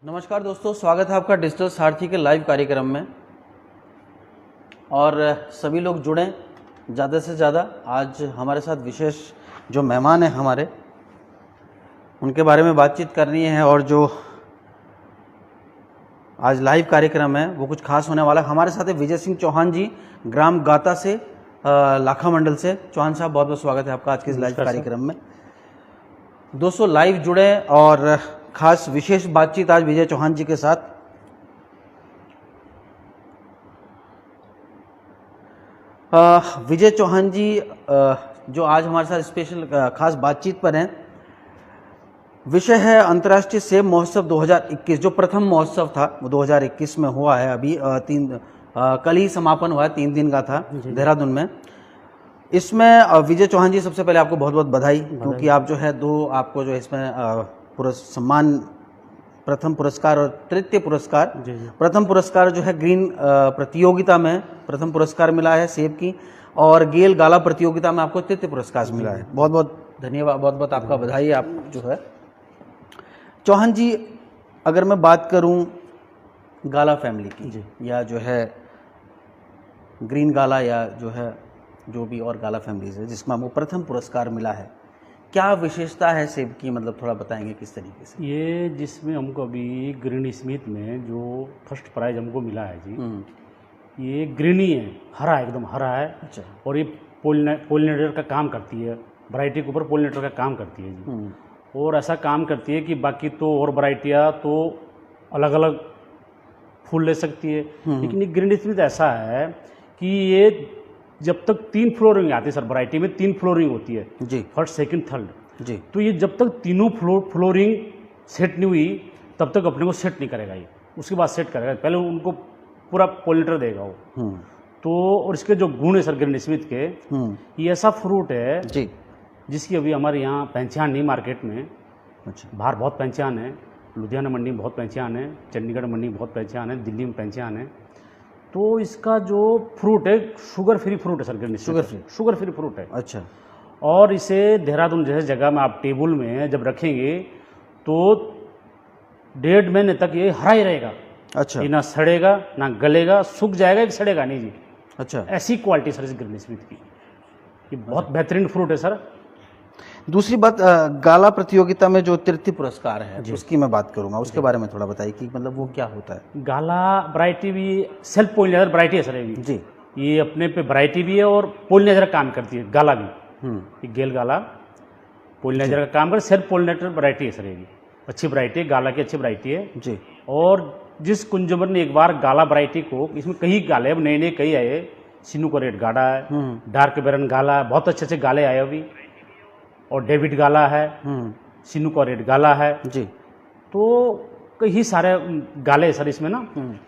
नमस्कार दोस्तों, स्वागत है आपका डिजिटल सारथी के लाइव कार्यक्रम में। और सभी लोग जुड़ें ज़्यादा से ज़्यादा। आज हमारे साथ विशेष जो मेहमान हैं हमारे, उनके बारे में बातचीत करनी है। और जो आज लाइव कार्यक्रम है वो कुछ खास होने वाला है। हमारे साथ है विजय सिंह चौहान जी, ग्राम गाता से, लाखा मंडल से। चौहान साहब, बहुत बहुत स्वागत है आपका आज के इस लाइव कार्यक्रम में। दोस्तों लाइव जुड़े और खास विशेष बातचीत आज विजय चौहान जी के साथ। विजय चौहान जी जो आज हमारे साथ स्पेशल खास बातचीत पर हैं, विषय है अंतर्राष्ट्रीय सेब महोत्सव 2021। जो प्रथम महोत्सव था वो 2021 में हुआ है। अभी कल ही समापन हुआ है, 3 दिन का था देहरादून में। इसमें विजय चौहान जी, सबसे पहले आपको बहुत बहुत बधाई, क्योंकि आप जो है आपको जो इसमें सम्मान, प्रथम पुरस्कार और तृतीय पुरस्कार। प्रथम पुरस्कार जो है ग्रीन प्रतियोगिता में प्रथम पुरस्कार मिला है सेब की, और गेल गाला प्रतियोगिता में आपको तृतीय पुरस्कार मिला है। बहुत बहुत धन्यवाद, बहुत बहुत आपका बधाई। आप जो है चौहान जी, अगर मैं बात करूं गाला फैमिली की, या जो है ग्रीन गाला, या जो है जो भी और गाला फैमिलीज है जिसमें हमको प्रथम पुरस्कार मिला है, क्या विशेषता है सेब की, मतलब थोड़ा बताएंगे किस तरीके से? ये जिसमें हमको अभी ग्रीन स्मिथ में जो फर्स्ट प्राइज हमको मिला है जी, ये ग्रीनी है, हरा, एकदम हरा है। अच्छा। और ये पोलिनेटर का काम करती है, वैरायटी के ऊपर पोलिनेटर का काम करती है जी। और ऐसा काम करती है कि बाकी तो और वैरायटियाँ तो अलग अलग फूल ले सकती है, लेकिन ये ग्रीन स्मिथ ऐसा है कि ये जब तक 3 फ्लोरिंग आती है सर, वैरायटी में 3 फ्लोरिंग होती है जी, फर्स्ट सेकंड थर्ड जी। तो ये जब तक तीनों फ्लोरिंग सेट नहीं हुई तब तक अपने को सेट नहीं करेगा ये, उसके बाद सेट करेगा। पहले उनको पूरा पोलिनेटर देगा वो। तो और इसके जो गुण है सर ग्रीन स्मिथ के, ये ऐसा फ्रूट है जी जिसकी अभी हमारे यहाँ पहचान नहीं मार्केट में। अच्छा। बाहर बहुत पहचान है, लुधियाना मंडी में बहुत पहचान है, चंडीगढ़ मंडी में बहुत पहचान है, दिल्ली में पहचान है। तो इसका जो फ्रूट है शुगर फ्री फ्रूट है sir, green sugar free fruit है। अच्छा। और इसे देहरादून जैसे जगह में आप टेबल में जब रखेंगे तो 1.5 महीने तक ये हरा ही रहेगा। अच्छा। ये ना सड़ेगा ना गलेगा, सूख जाएगा, सड़ेगा नहीं जी। अच्छा। ऐसी क्वालिटी सर इस ग्रीन स्मिथ की, ये बहुत बेहतरीन फ्रूट है सर। दूसरी बात, गाला प्रतियोगिता में जो तृतीय पुरस्कार है उसकी मैं बात करूंगा, उसके बारे में थोड़ा बताइए कि मतलब वो क्या होता है। गाला वैरायटी भी सेल्फ पोलिनेटर वैरायटी है सर ये भी जी। ये अपने पे वैरायटी भी है और पोलिनेटर काम करती है, गाला भी। ये गेल गाला पोलिनेटर का काम कर, सेल्फ पोलिनेटर वैरायटी है सर ये भी। अच्छी वैरायटी है, गाला की अच्छी वैरायटी है जी। और जिस कंज्यूमर ने एक बार गाला वैरायटी को, इसमें कई गाले अब नए नए कई आए, सिनू का रेड गाला है, डार्क बेरन गाला है, बहुत अच्छे अच्छे गाले आए अभी, और डेविड गाला है, सिनू का रेड गाला है जी। तो कई सारे गाले है सर इसमें ना।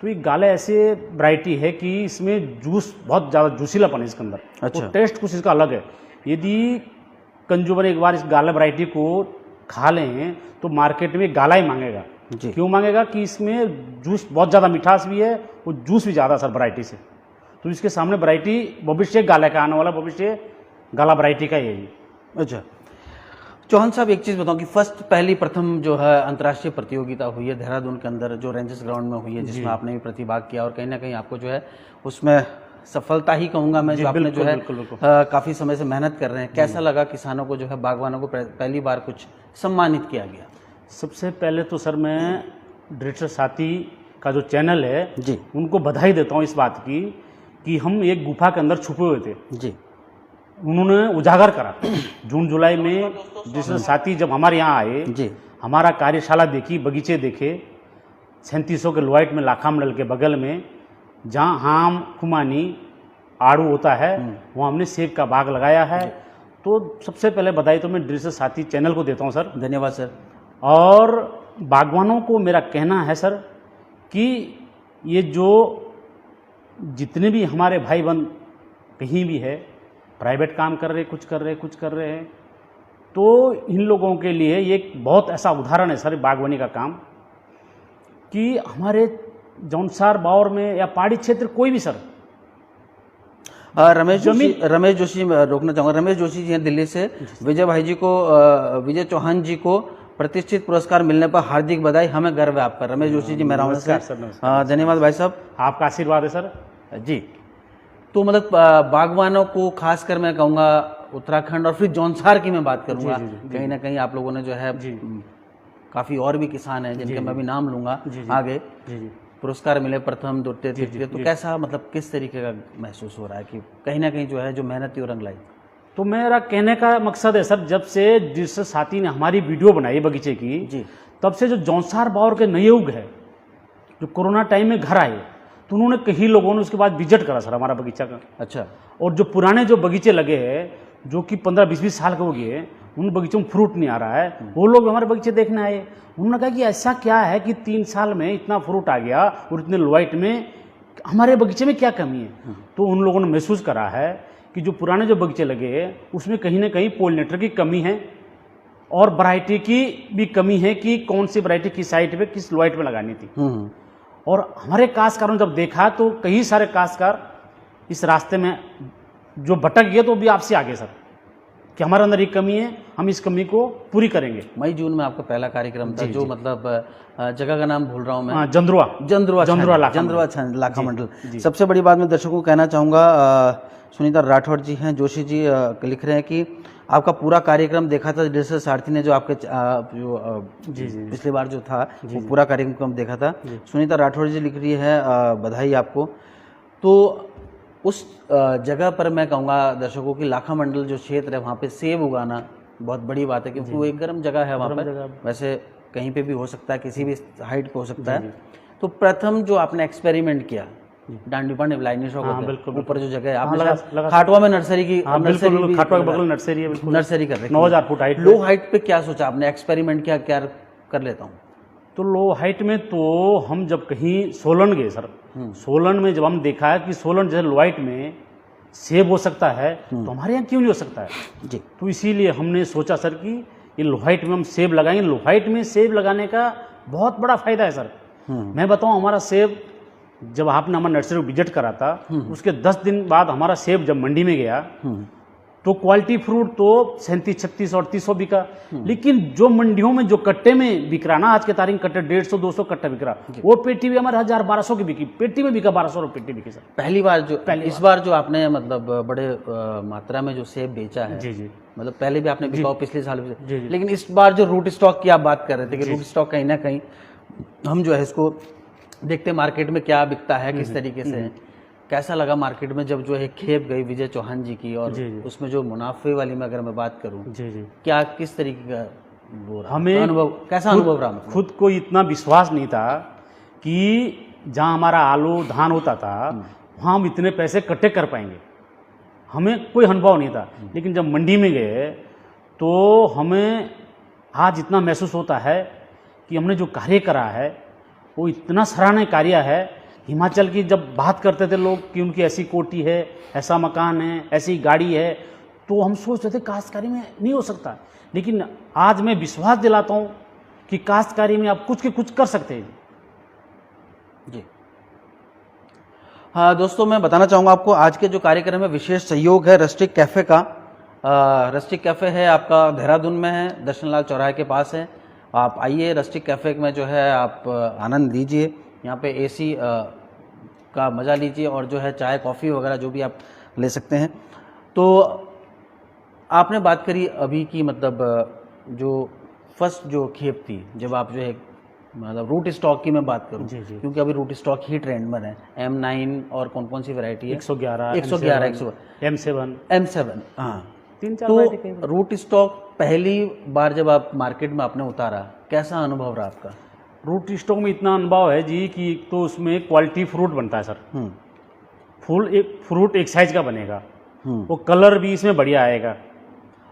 तो ये गाले ऐसे वैरायटी है कि इसमें जूस बहुत ज़्यादा जूसीलापन है इसके अंदर। अच्छा। तो टेस्ट कुछ इसका अलग है। यदि कंज्यूमर एक बार इस गाला वैरायटी को खा लें तो मार्केट में गाला ही मांगेगा जी। क्यों मांगेगा कि इसमें जूस बहुत ज़्यादा मिठास भी है और जूस भी ज़्यादा सर वैरायटी से। तो इसके सामने वैरायटी भविष्य गाला का आने वाला भविष्य गाला वैरायटी का ही है। अच्छा। चौहान साहब, एक चीज़ बताऊं कि पहली प्रथम जो है अंतर्राष्ट्रीय प्रतियोगिता हुई है देहरादून के अंदर, जो रेंजर्स ग्राउंड में हुई है, जिसमें आपने भी प्रतिभाग किया, और कहीं ना कहीं आपको जो है उसमें सफलता ही कहूँगा मैं, जो आपने जो है काफ़ी समय से मेहनत कर रहे हैं। कैसा लगा किसानों को, जो है बागवानों को पहली बार कुछ सम्मानित किया गया? सबसे पहले तो सर मैं डिजिटल साथी का जो चैनल है जी, उनको बधाई देता हूँ इस बात की कि हम एक गुफा के अंदर छुपे हुए थे जी, उन्होंने उजागर करा। जून जुलाई में डिजिटल साथी जब हमारे यहाँ आए जी, हमारा कार्यशाला देखी, बगीचे देखे, 3700 के लोहाइट में लाखा मंडल के बगल में जहाँ हाम खुमानी आड़ू होता है, वहाँ हमने सेब का बाग लगाया है। तो सबसे पहले बधाई तो मैं डिजिटल साथी चैनल को देता हूँ सर। धन्यवाद सर। और बागवानों को मेरा कहना है सर कि ये जो जितने भी हमारे भाई बंद कहीं भी है, प्राइवेट काम कर रहे, कुछ कर रहे हैं, तो इन लोगों के लिए ये एक बहुत ऐसा उदाहरण है सर बागवानी का काम, कि हमारे जौनसार बावर में या पहाड़ी क्षेत्र कोई भी सर। रमेश जोशी रोकना चाहूँगा। रमेश जोशी जी हैं दिल्ली से, विजय चौहान जी को प्रतिष्ठित पुरस्कार मिलने पर हार्दिक बधाई, हमें गर्व है आपका। रमेश जोशी जी मेरा नमस्कार सर, नमस्कार। धन्यवाद भाई साहब, आपका आशीर्वाद है सर जी। तो मतलब बागवानों को खासकर मैं कहूँगा उत्तराखंड और फिर जौनसार की मैं बात करूँगा, कहीं ना कहीं आप लोगों ने जो है काफ़ी और भी किसान हैं जिनके मैं भी नाम लूँगा आगे, पुरस्कार मिले प्रथम द्वितीय तृतीय, तो कैसा मतलब किस तरीके का महसूस हो रहा है कि कहीं ना कहीं जो है जो मेहनती और रंग लाई? तो मेरा कहने का मकसद है सर, जब से जिस साथी ने हमारी वीडियो बनाई बगीचे की जी, तब से जो जौनसार बावर के नए युग है जो कोरोना टाइम में घर आए तो उन्होंने कई लोगों ने उसके बाद विजिट करा सर हमारा बगीचा का। अच्छा। और जो पुराने जो बगीचे लगे हैं जो कि 15-20 साल के हो गए, उन बगीचों में फ्रूट नहीं आ रहा है, वो लोग हमारे बगीचे देखने आए। उन्होंने कहा कि ऐसा क्या है कि 3 साल में इतना फ्रूट आ गया और इतने लाइट में हमारे बगीचे में क्या कमी है। तो उन लोगों ने महसूस करा है कि जो पुराने जो बगीचे लगे उसमें कहीं ना कहीं पोलिनेटर की कमी है और वैरायटी की भी कमी है कि कौन सी वैरायटी किस साइट पे किस लाइट में लगानी थी। और हमारे काश्तकारों ने जब देखा तो कई सारे काश्तकार इस रास्ते में जो भटक गए तो भी आपसे आगे सर कि हमारे अंदर ये कमी है, हम इस कमी को पूरी करेंगे। मई जून में आपका पहला कार्यक्रम था जो मतलब जगह का नाम भूल रहा हूँ मैं, जंद्रुआ लाखा मंडल। सबसे बड़ी बात मैं दर्शकों को कहना चाहूँगा, सुनीता राठौड़ जी हैं, जोशी जी लिख रहे हैं कि आपका पूरा कार्यक्रम देखा था, जैसे सारथी ने जो आपके पिछली बार जो था वो पूरा कार्यक्रम देखा था। सुनीता राठौड़ जी लिख रही है बधाई आपको। तो उस जगह पर मैं कहूँगा दर्शकों की लाखा मंडल जो क्षेत्र है वहाँ पे सेब उगाना बहुत बड़ी बात है क्योंकि वो एक गर्म जगह है वहाँ पर, वैसे कहीं पे भी हो सकता है, किसी भी हाइट पे हो सकता है। तो प्रथम जो आपने एक्सपेरिमेंट किया डांडीपा लाइनी शॉप ऊपर जो जगह है आपने खाटवा में नर्सरी की, खाटवा के बगल नर्सरी है, नर्सरी कर रहे 9000 फुट हाइट। लो हाइट पे क्या सोचा आपने, एक्सपेरिमेंट क्या क्या कर लेता हूँ? तो लो हाइट में तो हम जब कहीं सोलन गए सर, सोलन में जब हम देखा है कि सोलन जैसे लो हाइट में सेब हो सकता है तो हमारे यहाँ क्यों नहीं हो सकता है जी। तो इसीलिए हमने सोचा सर कि ये लो हाइट में हम सेब लगाएंगे। लो हाइट में सेब लगाने का बहुत बड़ा फायदा है सर। मैं बताऊं, हमारा सेब जब आपने हमारा नर्सरी को विजिट करा था उसके 10 दिन बाद हमारा सेब जब मंडी में गया तो क्वालिटी फ्रूट तो 37, 36 और 30 बिका, लेकिन जो मंडियों में जो कट्टे में बिक रहा ना, आज के तारीख कट्टे 150, 200 कट्टा बिक रहा, वो पेटी भी हमारे 1000-1200 की बिकी, पेटी में बिका 1200 पेटी बिकी सर। पहली बार इस बार जो आपने मतलब बड़े मात्रा में जो सेब बेचा है, जी मतलब पहले भी आपने बिका पिछले साल भी, लेकिन इस बार जो रूट स्टॉक की आप बात कर रहे थे कि रूट स्टॉक कहीं ना कहीं हम जो है इसको देखते मार्केट में क्या बिकता है, किस तरीके से, कैसा लगा मार्केट में जब जो है खेप गई विजय चौहान जी की और उसमें जो मुनाफे वाली में अगर मैं बात करूं, क्या किस तरीके का वो रहा, हमें अनुभव कैसा अनुभव रहा? मतलब खुद को इतना विश्वास नहीं था कि जहां हमारा आलू धान होता था वहां हम इतने पैसे इकट्ठे कर पाएंगे, हमें कोई अनुभव नहीं था। लेकिन जब मंडी में गए तो हमें आज इतना महसूस होता है कि हमने जो कार्य करा है वो इतना सराहनीय कार्य है। हिमाचल की जब बात करते थे लोग कि उनकी ऐसी कोठी है, ऐसा मकान है, ऐसी गाड़ी है, तो हम सोचते थे काश्तकारी में नहीं हो सकता, लेकिन आज मैं विश्वास दिलाता हूँ कि काश्तकारी में आप कुछ के कुछ कर सकते हैं जी। हाँ दोस्तों, मैं बताना चाहूँगा आपको आज के जो कार्यक्रम में विशेष सहयोग है रस्टिक कैफ़े का। रस्टिक कैफ़े है आपका देहरादून में है, दर्शन लाल चौराहे के पास है। आप आइए रस्टिक कैफ़े में जो है आप आनंद लीजिए, यहाँ पे एसी का मज़ा लीजिए और जो है चाय कॉफ़ी वगैरह जो भी आप ले सकते हैं। तो आपने बात करी अभी की मतलब जो फर्स्ट जो खेप थी, जब आप जो है मतलब रूट स्टॉक की मैं बात करूँ, क्योंकि अभी रूट स्टॉक ही ट्रेंड में है। M9 और कौन कौन सी वैरायटी है? 111, M7, हाँ 3-4 तो रूट स्टॉक पहली बार जब आप मार्केट में आपने उतारा, कैसा अनुभव रहा आपका? रूट स्टॉक में इतना अनुभव है जी कि एक तो उसमें क्वालिटी फ्रूट बनता है सर, फ्रूट एक साइज का बनेगा, वो कलर भी इसमें बढ़िया आएगा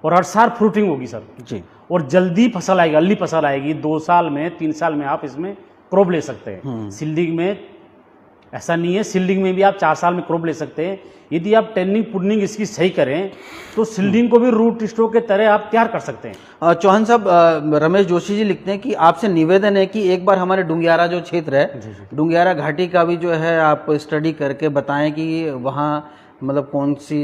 और हर साल फ्रूटिंग होगी सर जी, और जल्दी फसल आएगी, अल्ली फसल आएगी। 2 साल में 3 साल में आप इसमें क्रॉप ले सकते हैं। सील्डिंग में ऐसा नहीं है, सील्डिंग में भी आप 4 साल में क्रॉप ले सकते हैं। यदि आप टेनिंग पुडिंग इसकी सही करें तो सील्डिंग को भी रूट स्टॉक के तरह आप तैयार कर सकते हैं। चौहान साहब, रमेश जोशी जी लिखते हैं कि आपसे निवेदन है कि एक बार हमारे डुंगियारा जो क्षेत्र है, डुंगियारा घाटी का भी जो है आप स्टडी करके बताएं कि वहाँ मतलब कौन सी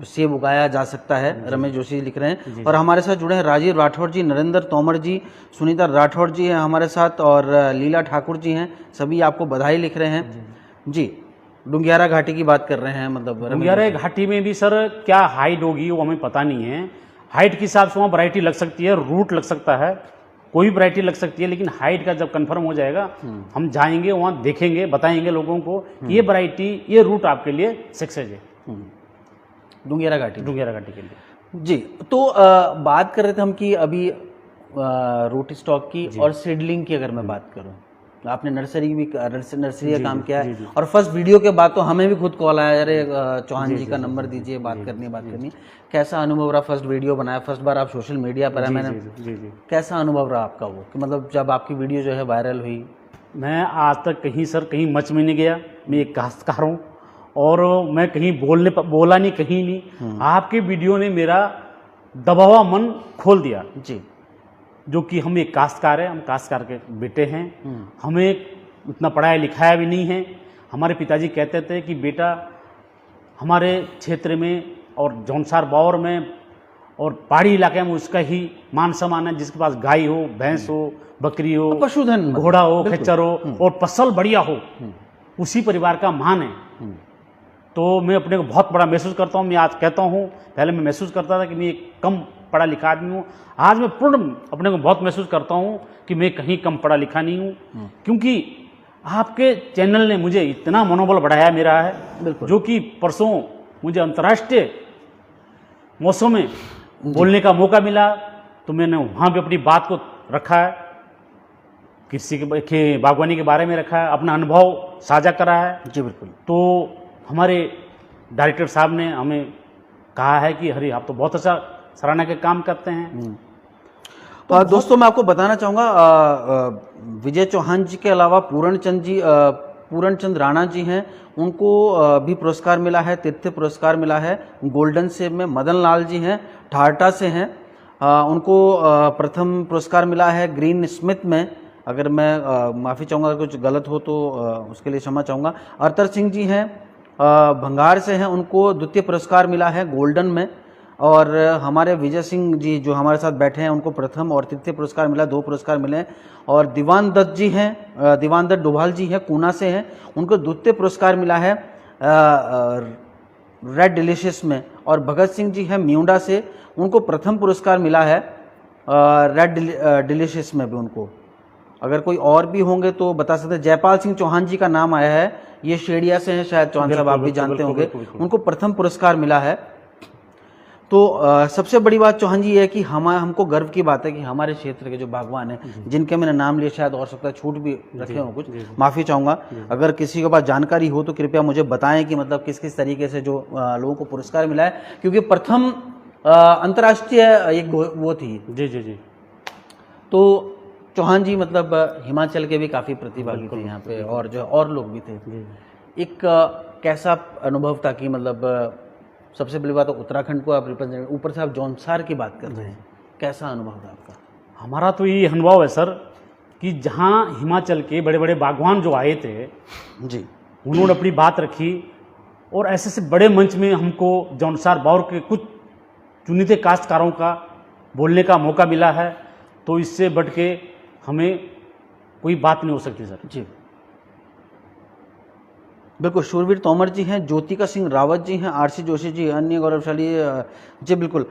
सेब उगाया जा सकता है, रमेश जोशी लिख रहे हैं। और हमारे साथ जुड़े हैं राजीव राठौड़ जी, नरेंद्र तोमर जी, सुनीता राठौड़ जी हैं हमारे साथ, और लीला ठाकुर जी हैं। सभी आपको बधाई लिख रहे हैं जी। डुंगियारा घाटी की बात कर रहे हैं, मतलब डुंगियारा घाटी में भी सर क्या हाइट होगी वो हमें पता नहीं है। हाइट के हिसाब से वहाँ वैरायटी लग सकती है, रूट लग सकता है, कोई भी वैरायटी लग सकती है, लेकिन हाइट का जब कंफर्म हो जाएगा हम जाएंगे वहाँ, देखेंगे, बताएंगे लोगों को कि ये वैरायटी, ये रूट आपके लिए सक्सेस है डुंगियारा घाटी के लिए जी। तो बात कर रहे थे हम कि अभी रूट स्टॉक की और सीडलिंग की अगर मैं बात करूं, आपने नर्सरी का काम किया है, और फर्स्ट वीडियो के बाद तो हमें भी खुद कॉल आया, अरे चौहान जी का नंबर दीजिए, बात करनी। कैसा अनुभव रहा? फर्स्ट वीडियो बनाया, फर्स्ट बार आप सोशल मीडिया पर है, मैंने कैसा अनुभव रहा आपका वो, कि मतलब जब आपकी वीडियो जो है वायरल हुई? मैं आज तक कहीं सर कहीं मच में नहीं गया, मैं एक काश्तकार हूँ और मैं कहीं बोला नहीं, कहीं नहीं। आपके वीडियो ने मेरा दबा हुआ मन खोल दिया जी, जो कि हम एक काश्तकार है, हम काश्तकार के बेटे हैं, हमें उतना पढ़ाया लिखाया भी नहीं है। हमारे पिताजी कहते थे कि बेटा हमारे क्षेत्र में और जौनसार बावर में और पहाड़ी इलाके में उसका ही मान सम्मान है, जिसके पास गाय हो, भैंस हो, बकरी हो, पशुधन, घोड़ा हो, खच्चर हो और फसल बढ़िया हो, उसी परिवार का मान है। तो मैं अपने को बहुत बड़ा महसूस करता हूँ। मैं आज कहता हूँ, पहले मैं महसूस करता था कि मैं एक कम पढ़ा लिखा आदमी हूँ, आज मैं पूर्ण अपने को बहुत महसूस करता हूँ कि मैं कहीं कम पढ़ा लिखा नहीं हूँ, क्योंकि आपके चैनल ने मुझे इतना मनोबल बढ़ाया मेरा है, जो कि परसों मुझे अंतर्राष्ट्रीय मौसम में बोलने का मौका मिला, तो मैंने वहाँ भी अपनी बात को रखा है, कृषि के बागवानी के बारे में रखा है, अपना अनुभव साझा करा है जी। बिल्कुल। तो हमारे डायरेक्टर साहब ने हमें कहा है कि हरी आप तो बहुत अच्छा सराहना के काम करते हैं। तो दोस्तों मैं आपको बताना चाहूँगा, विजय चौहान जी के अलावा पूरण चंद राणा जी हैं, उनको भी पुरस्कार मिला है, तृतीय पुरस्कार मिला है गोल्डन सेब में। मदन लाल जी हैं, ठारटा से हैं, उनको प्रथम पुरस्कार मिला है ग्रीन स्मिथ में। अगर मैं माफ़ी चाहूँगा अगर कुछ गलत हो तो उसके लिए क्षमा चाहूँगा। अरतर सिंह जी हैं, भंगार से हैं, उनको द्वितीय पुरस्कार मिला है गोल्डन में। और हमारे विजय सिंह जी जो हमारे साथ बैठे हैं, उनको प्रथम और तृतीय पुरस्कार मिला, 2 पुरस्कार मिले हैं। और दीवान दत्त जी हैं, दीवान दत्त डोभाल जी हैं, पूना से हैं, उनको द्वितीय पुरस्कार मिला है रेड डिलीशियस में। और भगत सिंह जी हैं म्यूंडा से, उनको प्रथम पुरस्कार मिला है रेड डिलीशियस में भी उनको। अगर कोई और भी होंगे तो बता सकते हैं। जयपाल सिंह चौहान जी का नाम आया है, ये शेडिया से हैं, शायद चौहान साहब आप भी जानते होंगे, उनको प्रथम पुरस्कार मिला है। तो सबसे बड़ी बात चौहान जी है कि हमको गर्व की बात है कि हमारे क्षेत्र के जो बागवान हैं, जिनके मैंने नाम लिए, शायद और सकता है छूट भी रखे हो कुछ, माफ़ी चाहूँगा। अगर किसी के पास जानकारी हो तो कृपया मुझे बताएं कि मतलब किस किस तरीके से जो लोगों को पुरस्कार मिला है, क्योंकि प्रथम अंतर्राष्ट्रीय एक वो थी। जी। तो चौहान जी मतलब हिमाचल के भी काफ़ी प्रतिभागी थे यहाँ पे, और जो और लोग भी थे। एक कैसा अनुभव था कि मतलब सबसे बड़ी बात तो उत्तराखंड को आप रिप्रेजेंट, ऊपर से आप जौनसार की बात कर रहे हैं, कैसा अनुभव था आपका? हमारा तो ये अनुभव है सर कि जहाँ हिमाचल के बड़े बड़े बागवान जो आए थे जी, उन्होंने अपनी बात रखी, और ऐसे से बड़े मंच में हमको जौनसार बावर के कुछ चुनिंदे काश्तकारों का बोलने का मौका मिला है, तो इससे बढ़ के हमें कोई बात नहीं हो सकती सर। जी बिल्कुल। शूरवीर तोमर जी हैं, ज्योतिका सिंह रावत जी हैं, आरसी जोशी जी, अन्य गौरवशाली जी। बिल्कुल।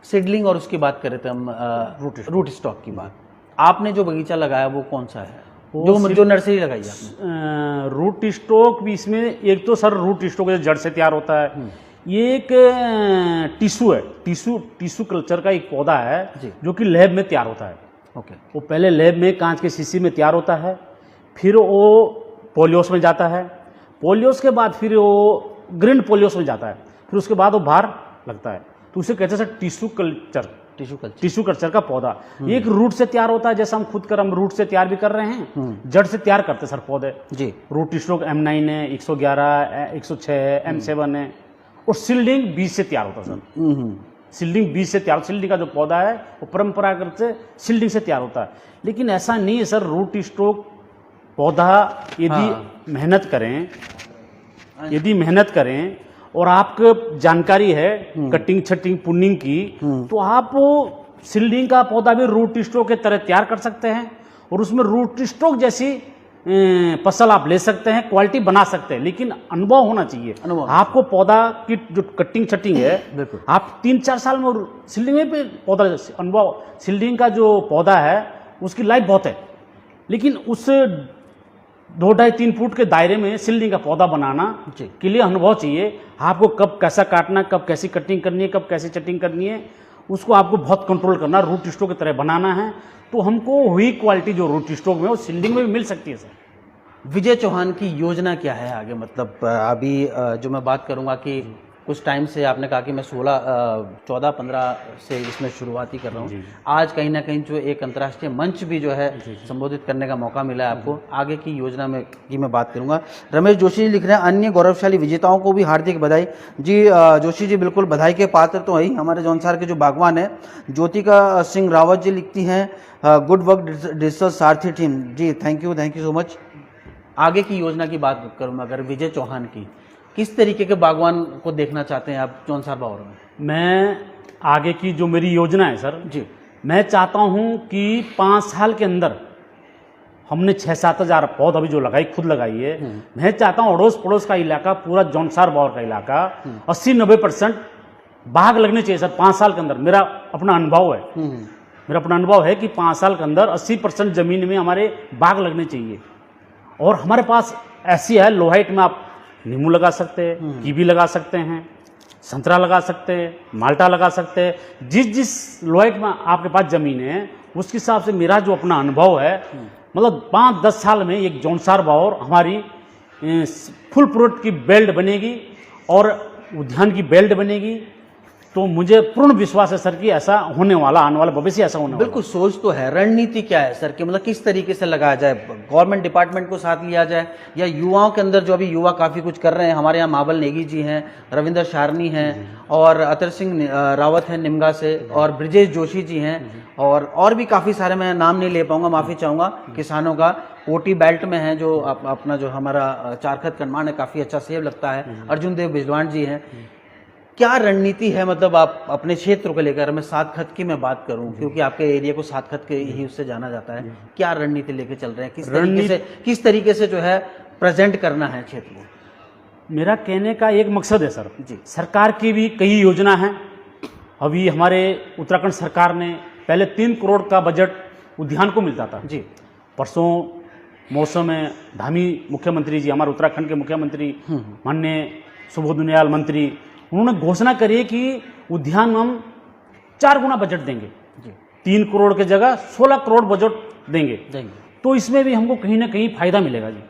सीडलिंग और उसकी बात कर रहे थे हम, रूट स्टॉक की बात। आपने जो बगीचा लगाया वो कौन सा है, जो नर्सरी लगाई आपने? रूट स्टॉक भी इसमें, एक तो सर रूट स्टॉक जड़ से तैयार होता है, ये एक टिश्यू है, टिश्यू कल्चर का एक पौधा है जो कि लैब में तैयार होता है। ओके। वो पहले लैब में कांच के शीशी में तैयार होता है, फिर वो पोलियोस में जाता है, पोलियोस के बाद फिर वो ग्रीन पोलियोस में जाता है, फिर उसके बाद वो बाहर लगता है। तो उसे कहते हैं सर टिश्यू कल्चर का पौधा। एक रूट से तैयार होता है, जैसा हम खुद हम रूट से तैयार भी कर रहे हैं, जड़ से तैयार करते सर पौधे जी। रूट स्टॉक M9 है, 111, 106 है, M7 है, और सील्डिंग बीज से तैयार होता है सर। सील्डिंग बीज से तैयार, सील्डिंग का जो पौधा है वो परंपरागत से सील्डिंग से तैयार होता है। लेकिन ऐसा नहीं है सर, रूट स्टॉक पौधा यदि मेहनत करें और आपको जानकारी है कटिंग छटिंग पुनिंग की, तो आप सीडलिंग का पौधा भी रूट स्टॉक के तरह तैयार कर सकते हैं और उसमें रूट स्टॉक जैसी फसल आप ले सकते हैं, क्वालिटी बना सकते हैं, लेकिन अनुभव होना चाहिए। आपको पौधा की जो कटिंग छटिंग है आप 3-4 साल में सीडलिंग में भी पौधा अनुभव, सीडलिंग का जो पौधा है उसकी लाइफ बहुत है, लेकिन उस 2-2.5-3 फुट के दायरे में सीडलिंग का पौधा बनाना के लिए अनुभव चाहिए। आपको कब कैसा काटना, कब कैसी कटिंग करनी है, कब कैसी चटिंग करनी है, उसको आपको बहुत कंट्रोल करना, रूट स्टॉक की तरह बनाना है, तो हमको वही क्वालिटी जो रूट स्टॉक में वो सीडलिंग में भी मिल सकती है सर। विजय चौहान की योजना क्या है आगे? मतलब अभी जो मैं बात करूंगा कि कुछ टाइम से आपने कहा कि मैं 14-15 से इसमें शुरुआत ही कर रहा हूँ, आज कहीं ना कहीं जो एक अंतर्राष्ट्रीय मंच भी जो है संबोधित करने का मौका मिला है आपको, आगे की योजना में की मैं बात करूंगा। रमेश जोशी जी लिख रहे हैं, अन्य गौरवशाली विजेताओं को भी हार्दिक बधाई। जी जोशी जी बिल्कुल बधाई के पात्र तो है ही। हमारे जौनसार के जो बागवान है ज्योतिका सिंह रावत जी लिखती हैं, good work digital Sarathi team. जी थैंक यू सो मच। आगे की योजना की बात करूँगा अगर विजय चौहान की, किस तरीके के बागवान को देखना चाहते हैं आप जौनसार बावर में? मैं आगे की जो मेरी योजना है सर जी, मैं चाहता हूं कि 5 साल के अंदर हमने 6-7 हज़ार पौध अभी जो लगाई, खुद लगाई है, मैं चाहता हूं अड़ोस पड़ोस का इलाका, पूरा जौनसार बावर का इलाका 80-90% बाग लगने चाहिए सर 5 साल के अंदर। मेरा अपना अनुभव है कि 5 साल के अंदर 80% जमीन में हमारे बाग लगने चाहिए। और हमारे पास ऐसी है, लोहाइट में आप नींबू लगा सकते हैं, कीवी लगा सकते हैं, संतरा लगा सकते हैं, माल्टा लगा सकते हैं। जिस लोहाइट में आपके पास जमीन है उसके हिसाब से मेरा जो अपना अनुभव है, मतलब 5-10 साल में एक जौनसार बावर हमारी फुल प्रोडक्ट की बेल्ट बनेगी और उद्यान की बेल्ट बनेगी। तो मुझे पूर्ण विश्वास है सर कि ऐसा होने वाला, आने वाला भविष्य ऐसा होने वाला। बिल्कुल सोच तो है, रणनीति क्या है सर कि मतलब किस तरीके से लगाया जाए, गवर्नमेंट डिपार्टमेंट को साथ लिया जाए या युवाओं के अंदर, जो अभी युवा काफ़ी कुछ कर रहे हैं, हमारे यहाँ महाबल नेगी जी हैं, रविंदर शारनी हैं और अतर सिंह रावत हैं निमगा से, और ब्रिजेश जोशी जी हैं, और भी काफ़ी सारे, मैं नाम नहीं ले पाऊंगा, माफ़ी चाहूँगा, किसानों का कोटी बेल्ट में है जो अपना जो हमारा चारखत कनमान है, काफ़ी अच्छा सेब लगता है, अर्जुन देव बिजवान जी हैं। क्या रणनीति है मतलब आप अपने क्षेत्र को लेकर? मैं 7 खत की मैं बात करूं क्योंकि आपके एरिया को 7 खत के ही उससे जाना जाता है, क्या रणनीति लेके चल रहे हैं, किस तरीके से जो है प्रेजेंट करना है क्षेत्र को? मेरा कहने का एक मकसद है सर जी, सरकार की भी कई योजना है। अभी हमारे उत्तराखंड सरकार ने पहले 3 करोड़ का बजट उद्यान को मिलता था जी। परसों मौसम में धामी मुख्यमंत्री जी, हमारे उत्तराखंड के मुख्यमंत्री माननीय सुबोध उनियाल मंत्री, उन्होंने घोषणा करी है कि उद्यान में हम 4 गुना बजट देंगे, 3 करोड़ के जगह 16 करोड़ बजट देंगे। तो इसमें भी हमको कहीं ना कहीं फायदा मिलेगा जी।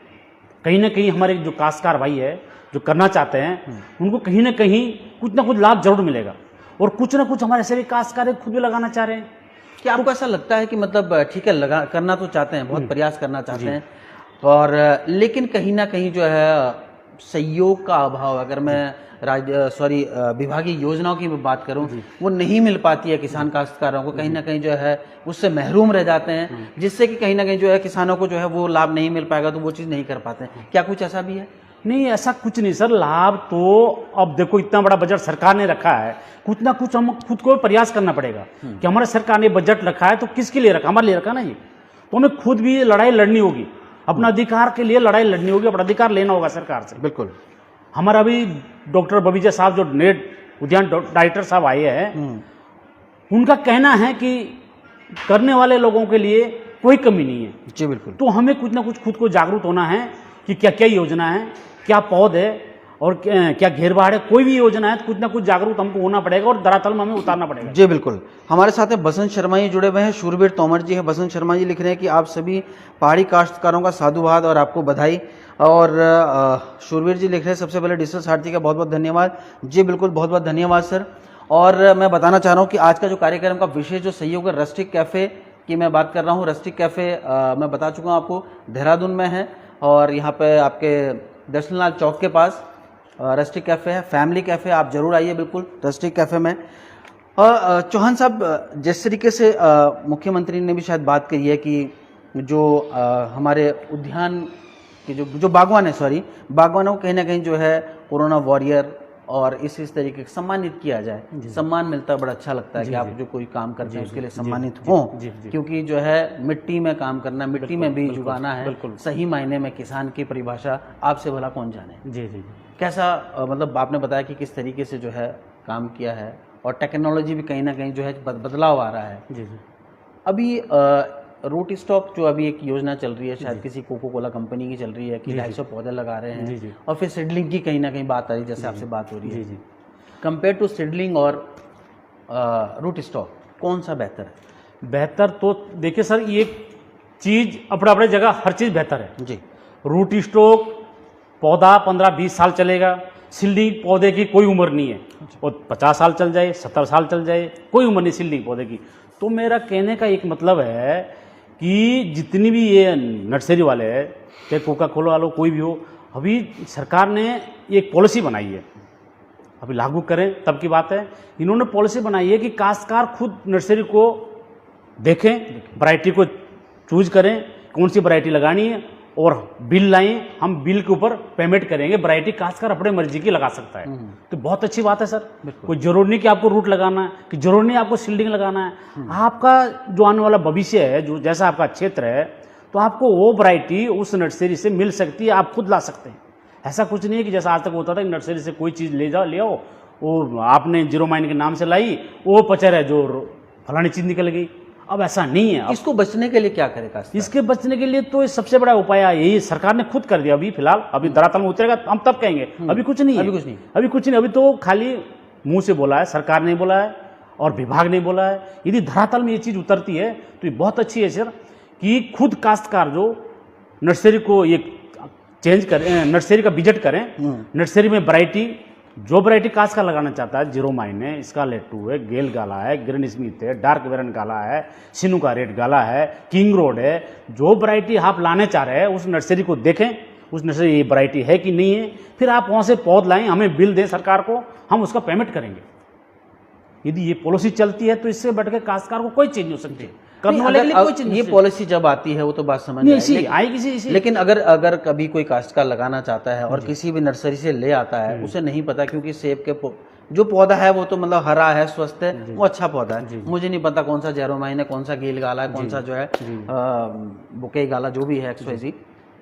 कहीं ना कहीं हमारे जो काश्तकार भाई है जो करना चाहते हैं उनको कहीं ना कहीं कुछ ना कुछ लाभ जरूर मिलेगा, और कुछ ना कुछ हमारे ऐसे भी काश्तकार खुद भी लगाना चाह रहे हैं। क्या आपको ऐसा लगता है कि मतलब ठीक है, लगा करना तो चाहते हैं, बहुत प्रयास करना चाहते हैं, और लेकिन कहीं ना कहीं जो है सहयोग का अभाव, अगर मैं विभागीय योजनाओं की बात करूं, वो नहीं मिल पाती है किसान काश्तकारों को, कहीं ना कहीं जो है उससे महरूम रह जाते हैं, जिससे कि कहीं ना कहीं जो है किसानों को जो है वो लाभ नहीं मिल पाएगा, तो वो चीज़ नहीं कर पाते हैं। क्या कुछ ऐसा भी है? नहीं, ऐसा कुछ नहीं सर। लाभ तो अब देखो, इतना बड़ा बजट सरकार ने रखा है, कुछ ना कुछ हम खुद को प्रयास करना पड़ेगा कि हमारे सरकार ने बजट रखा है तो किसके लिए रखा? हमारे लिए रखा ना ये, तो हमें खुद भी लड़ाई लड़नी होगी, अपना अधिकार के लिए लड़ाई लड़नी होगी, अपना अधिकार लेना होगा सरकार से। बिल्कुल। हमारा अभी डॉक्टर बबीजा साहब जो नेट उद्यान डायरेक्टर साहब आए हैं, उनका कहना है कि करने वाले लोगों के लिए कोई कमी नहीं है। जी बिल्कुल। तो हमें कुछ ना कुछ खुद को जागरूक होना है कि क्या क्या योजना है, क्या पौध है और क्या घेरबाड़ है, कोई भी योजना है तो कुछ ना कुछ जागरूक हमको होना पड़ेगा और धरातल में हमें उतारना पड़ेगा। जी बिल्कुल। हमारे साथ में बसंत शर्मा जी जुड़े हुए हैं, शूरवीर तोमर जी हैं। बसंत शर्मा जी लिख रहे हैं कि आप सभी पहाड़ी काश्तकारों का साधुवाद और आपको बधाई। और शूरवीर जी लिख रहे हैं सबसे पहले डिजिटल सारथी का बहुत बहुत धन्यवाद। जी बिल्कुल, बहुत बहुत धन्यवाद सर। और मैं बताना चाह रहा हूँ कि आज का जो कार्यक्रम का विशेष जो सहयोग है, रस्टिक कैफ़े की मैं बात कर रहा हूँ। रस्टिक कैफ़े मैं बता चुका हूँ आपको, देहरादून में है और यहाँ पे आपके दर्शनलाल चौक के पास रस्टिक कैफ़े है, फैमिली कैफ़े। आप जरूर आइए बिल्कुल रस्टिक कैफ़े में। चौहान साहब, जिस तरीके से मुख्यमंत्री ने भी शायद बात करी है कि जो हमारे उद्यान के जो बागवान है, बागवानों को कहीं ना कहीं जो है कोरोना वॉरियर और इस तरीके से सम्मानित किया जाए, सम्मान मिलता है, बड़ा अच्छा लगता है कि आप जो कोई काम करते हैं उसके लिए सम्मानित हों, क्योंकि जो है मिट्टी में काम करना, मिट्टी में बीज उगाना है, सही मायने में किसान की परिभाषा आपसे भला कौन जाने। जी जी। कैसा मतलब आपने बताया कि किस तरीके से जो है काम किया है और टेक्नोलॉजी भी कहीं ना कहीं जो है बदलाव आ रहा है। जी जी। अभी रूट स्टॉक जो अभी एक योजना चल रही है, शायद किसी कोको कोला कंपनी की चल रही है कि 250 पौधे लगा रहे हैं, और फिर सीडलिंग की कहीं ना कहीं बात आ रही है, जैसे आपसे बात हो रही है। जी जी। कंपेयर टू सीडलिंग और रूट स्टॉक कौन सा बेहतर है? बेहतर तो देखिए सर, ये चीज़ अपने अपने जगह हर चीज़ बेहतर है जी। रूट स्टॉक पौधा 15-20 साल चलेगा, सीडलिंग पौधे की कोई उम्र नहीं है, और 50 साल चल जाए, 70 साल चल जाए, कोई उम्र नहीं सीडलिंग पौधे की। तो मेरा कहने का एक मतलब है कि जितनी भी ये नर्सरी वाले हैं, चाहे कोका कोला वालों कोई भी हो, अभी सरकार ने एक पॉलिसी बनाई है, अभी लागू करें तब की बात है। इन्होंने पॉलिसी बनाई है कि काश्तकार खुद नर्सरी को देखें, वैरायटी को चूज करें, कौन सी वैरायटी लगानी है, और बिल लाएं, हम बिल के ऊपर पेमेंट करेंगे, वैरायटी काश्तकार अपने मर्जी की लगा सकता है। तो बहुत अच्छी बात है सर, कोई जरूर नहीं कि आपको रूट लगाना है, कि जरूर नहीं आपको सीडलिंग लगाना है। आपका जो आने वाला भविष्य है, जो जैसा आपका क्षेत्र है, तो आपको वो वैरायटी उस नर्सरी से मिल सकती है, आप खुद ला सकते हैं। ऐसा कुछ नहीं है कि जैसा आज तक होता था कि नर्सरी से कोई चीज़ ले आओ, वो आपने जीरो माइन के नाम से लाई, वो पचर है जो फलानी चीज़ निकल गई। अब ऐसा नहीं है। इसको बचने के लिए क्या करेगा? इसके बचने के लिए तो सबसे बड़ा उपाय यही सरकार ने खुद कर दिया। अभी फिलहाल अभी धरातल में उतरेगा हम तब कहेंगे, अभी कुछ नहीं है, अभी कुछ नहीं, अभी तो खाली मुंह से बोला है, सरकार ने बोला है और विभाग ने बोला है। यदि धरातल में ये चीज़ उतरती है तो ये बहुत अच्छी है सर, कि खुद काश्तकार जो नर्सरी को ये चेंज करें, नर्सरी का विजिट करें, नर्सरी में वैरायटी, जो वैरायटी काश्तकार लगाना चाहता है, जीरो माइन है, स्कारलेट-2 है, गेल गाला है, ग्रीन स्मिथ है, डार्क वेरन गाला है, सिनुका रेड गाला है, किंग रोड है, जो वैरायटी आप लाने चाह रहे हैं उस नर्सरी को देखें, उस नर्सरी ये वैरायटी है कि नहीं है, फिर आप वहाँ से पौध लाएं, हमें बिल दें सरकार को, हम उसका पेमेंट करेंगे। यदि ये पॉलिसी चलती है तो इससे बढ़ के काश्तकार को कोई चीज़ नहीं हो सकती, करने वाले के लिए कोई चीज़ नहीं। ये पॉलिसी जब आती है वो तो बात समझ आएगी, लेकिन अगर कभी कोई काश्तकार लगाना चाहता है और किसी भी नर्सरी से ले आता है, उसे नहीं पता, क्योंकि सेब के जो पौधा है वो तो मतलब हरा है, स्वस्थ है, वो अच्छा पौधा है, मुझे नहीं पता कौन सा जेरोमाइन है, कौन सा गेल गाला है, कौन सा जो है बुके गाला, जो भी है XYZ